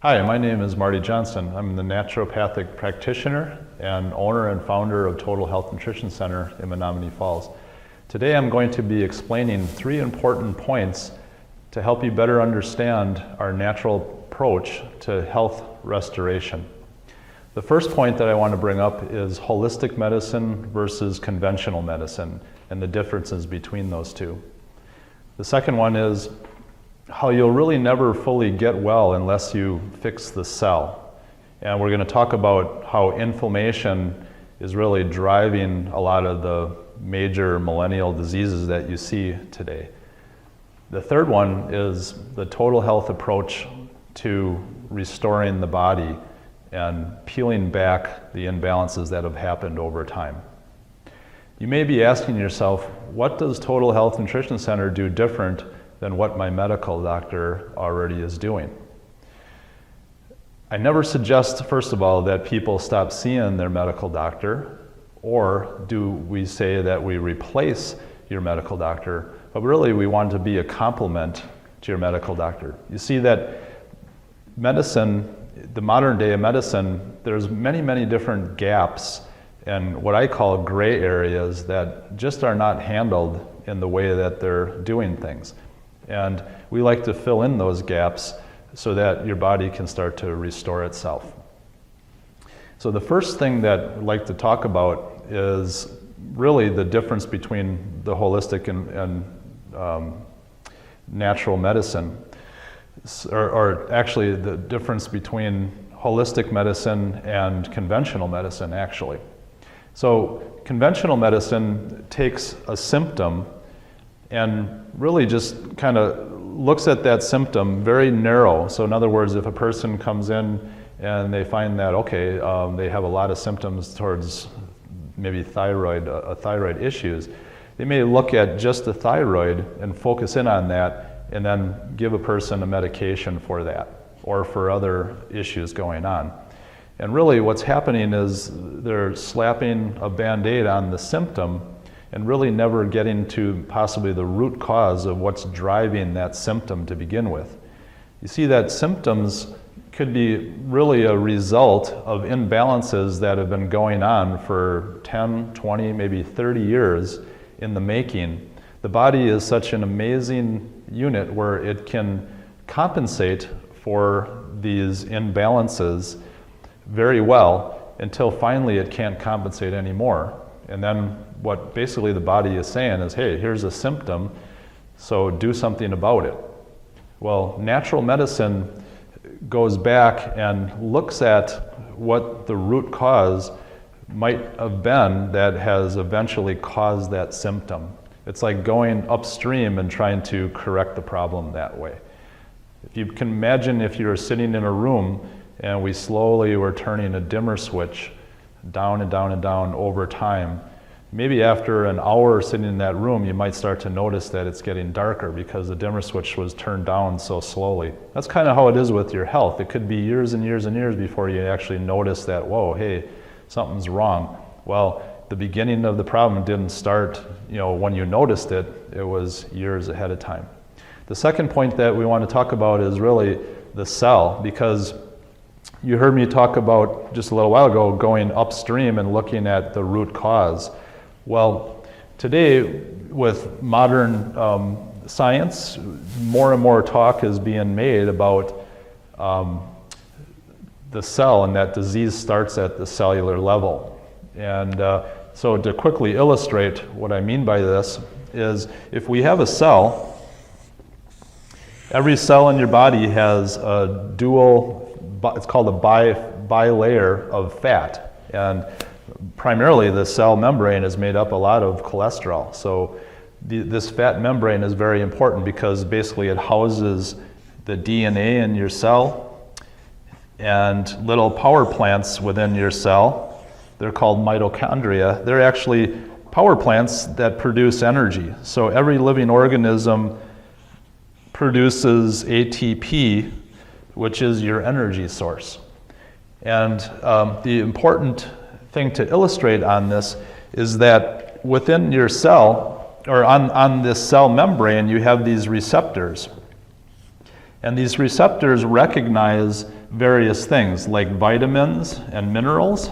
Hi, my name is Marty Johnson. I'm the naturopathic practitioner and owner and founder of Total Health Nutrition Center in Menominee Falls. Today I'm going to be explaining 3 important points to help you better understand our natural approach to health restoration. The first point that I want to bring up is holistic medicine versus conventional medicine and the differences between those two. The second one is how you'll really never fully get well unless you fix the cell. And we're going to talk about how inflammation is really driving a lot of the major millennial diseases that you see today. The third one is the total health approach to restoring the body and peeling back the imbalances that have happened over time. You may be asking yourself, what does Total Health Nutrition Center do different than what my medical doctor already is doing? I never suggest, first of all, that people stop seeing their medical doctor, or do we say that we replace your medical doctor, but really we want to be a complement to your medical doctor. You see that medicine, the modern day of medicine, there's many different gaps and what I call gray areas that just are not handled in the way that they're doing things. And we like to fill in those gaps so that your body can start to restore itself. So the first thing that I'd like to talk about is really the difference between the holistic and natural medicine, or actually the difference between holistic medicine and conventional medicine, actually. So conventional medicine takes a symptom and really just kind of looks at that symptom very narrow. So in other words, if a person comes in and they find that, okay, they have a lot of symptoms towards maybe thyroid issues, they may look at just the thyroid and focus in on that and then give a person a medication for that or for other issues going on. And really what's happening is they're slapping a Band-Aid on the symptom and really never getting to possibly the root cause of what's driving that symptom to begin with. You see that symptoms could be really a result of imbalances that have been going on for 10, 20, maybe 30 years in the making. The body is such an amazing unit where it can compensate for these imbalances very well until finally it can't compensate anymore. And then what basically the body is saying is, hey, here's a symptom, so do something about it. Well, natural medicine goes back and looks at what the root cause might have been that has eventually caused that symptom. It's like going upstream and trying to correct the problem that way. If you can imagine if you were sitting in a room and we slowly were turning a dimmer switch down and down and down over time, maybe after an hour sitting in that room, you might start to notice that it's getting darker because the dimmer switch was turned down so slowly. That's kind of how it is with your health. It could be years and years and years before you actually notice that, whoa, hey, something's wrong. Well, the beginning of the problem didn't start, when you noticed it, it was years ahead of time. The second point that we want to talk about is really the cell, because you heard me talk about just a little while ago going upstream and looking at the root cause. Well, today with modern science, more and more talk is being made about the cell, and that disease starts at the cellular level. And so to quickly illustrate what I mean by this is if we have a cell, every cell in your body has a dual, it's called a bilayer of fat. And primarily the cell membrane is made up a lot of cholesterol. So this fat membrane is very important because basically it houses the DNA in your cell and little power plants within your cell. They're called mitochondria. They're actually power plants that produce energy. So every living organism produces ATP, which is your energy source. And the important thing to illustrate on this is that within your cell, or on this cell membrane, you have these receptors. And these receptors recognize various things like vitamins and minerals,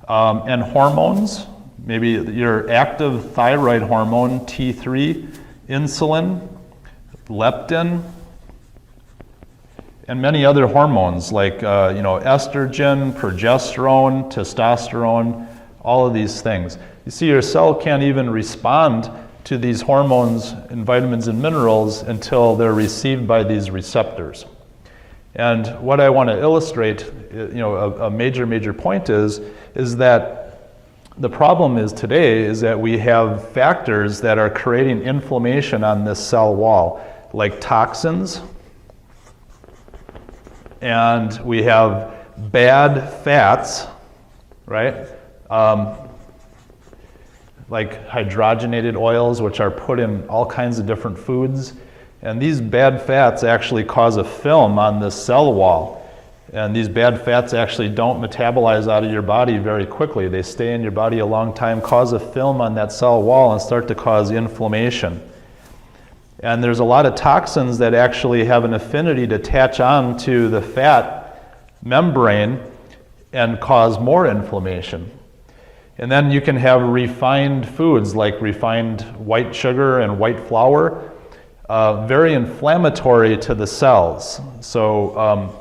and hormones, maybe your active thyroid hormone, T3, insulin, leptin, and many other hormones like estrogen, progesterone, testosterone, all of these things. You see, your cell can't even respond to these hormones and vitamins and minerals until they're received by these receptors. And what I want to illustrate, a major point is that the problem is today is that we have factors that are creating inflammation on this cell wall, like toxins, and we have bad fats, right? Like hydrogenated oils, which are put in all kinds of different foods. And these bad fats actually cause a film on this cell wall. And these bad fats actually don't metabolize out of your body very quickly. They stay in your body a long time, cause a film on that cell wall, and start to cause inflammation. And there's a lot of toxins that actually have an affinity to attach on to the fat membrane and cause more inflammation. And then you can have refined foods like refined white sugar and white flour, very inflammatory to the cells. So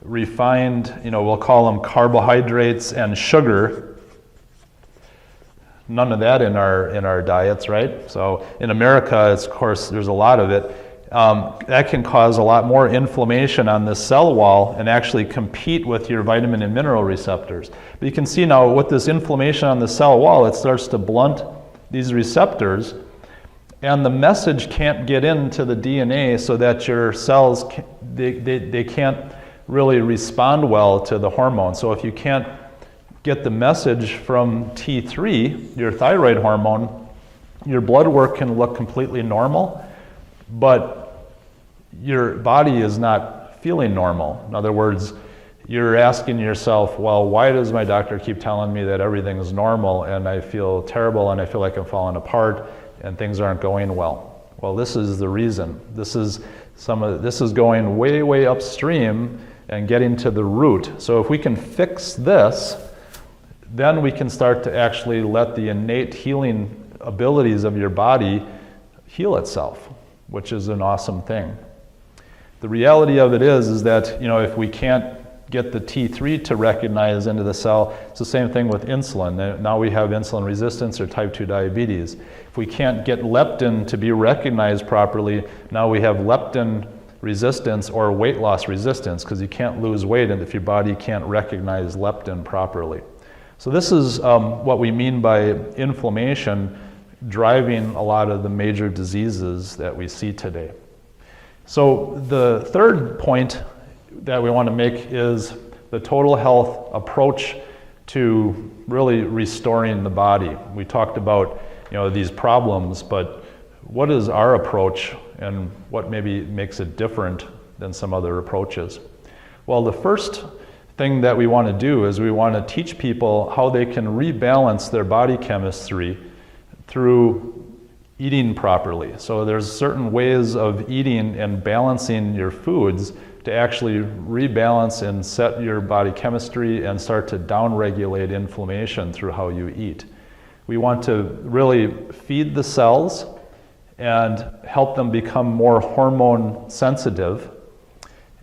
refined, we'll call them carbohydrates and sugar. None of that in our diets, right? So in America, of course, there's a lot of it. That can cause a lot more inflammation on the cell wall and actually compete with your vitamin and mineral receptors. But you can see now with this inflammation on the cell wall, it starts to blunt these receptors, and the message can't get into the DNA so that your cells, they can't really respond well to the hormone. So if you can't get the message from T3, your thyroid hormone, your blood work can look completely normal, but your body is not feeling normal. In other words, you're asking yourself, well, why does my doctor keep telling me that everything is normal and I feel terrible and I feel like I'm falling apart and things aren't going well? Well, this is the reason. This is going way upstream and getting to the root. So if we can fix this, then we can start to actually let the innate healing abilities of your body heal itself, which is an awesome thing. The reality of it is that, if we can't get the T3 to recognize into the cell, it's the same thing with insulin. Now we have insulin resistance or type 2 diabetes. If we can't get leptin to be recognized properly, now we have leptin resistance or weight loss resistance, because you can't lose weight if your body can't recognize leptin properly. So this is what we mean by inflammation driving a lot of the major diseases that we see today. So the third point that we want to make is the total health approach to really restoring the body. We talked about these problems, but what is our approach and what maybe makes it different than some other approaches? Well, the first thing that we want to do is we want to teach people how they can rebalance their body chemistry through eating properly. So there's certain ways of eating and balancing your foods to actually rebalance and set your body chemistry and start to downregulate inflammation through how you eat. We want to really feed the cells and help them become more hormone sensitive.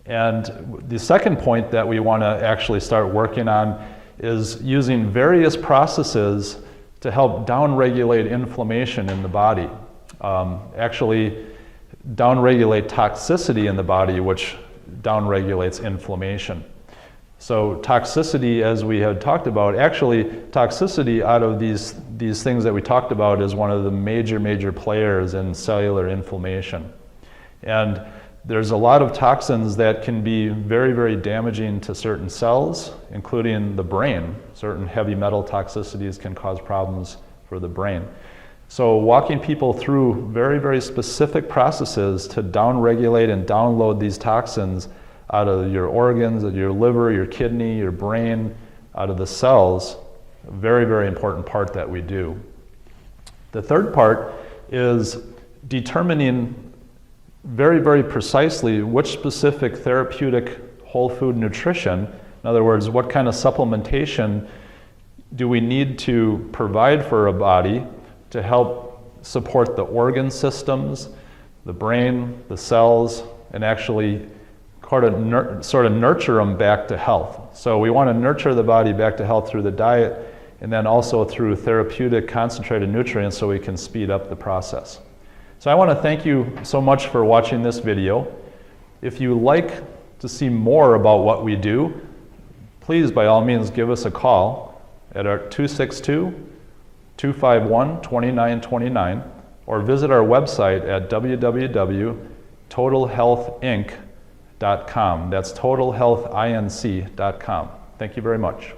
And the second point that we want to actually start working on is using various processes to help downregulate inflammation in the body. Actually downregulate toxicity in the body, which downregulates inflammation. So toxicity, as we had talked about, actually toxicity out of these things that we talked about is one of the major players in cellular inflammation. And there's a lot of toxins that can be very damaging to certain cells, including the brain. Certain heavy metal toxicities can cause problems for the brain. So walking people through very specific processes to downregulate and download these toxins out of your organs, of your liver, your kidney, your brain, out of the cells, a very important part that we do. The third part is determining very, very precisely which specific therapeutic whole food nutrition, in other words, what kind of supplementation do we need to provide for a body to help support the organ systems, the brain, the cells, and actually sort of nurture them back to health. So we want to nurture the body back to health through the diet and then also through therapeutic concentrated nutrients so we can speed up the process. So I want to thank you so much for watching this video. If you like to see more about what we do, please by all means give us a call at our 262-251-2929 or visit our website at www.totalhealthinc.com. That's totalhealthinc.com. Thank you very much.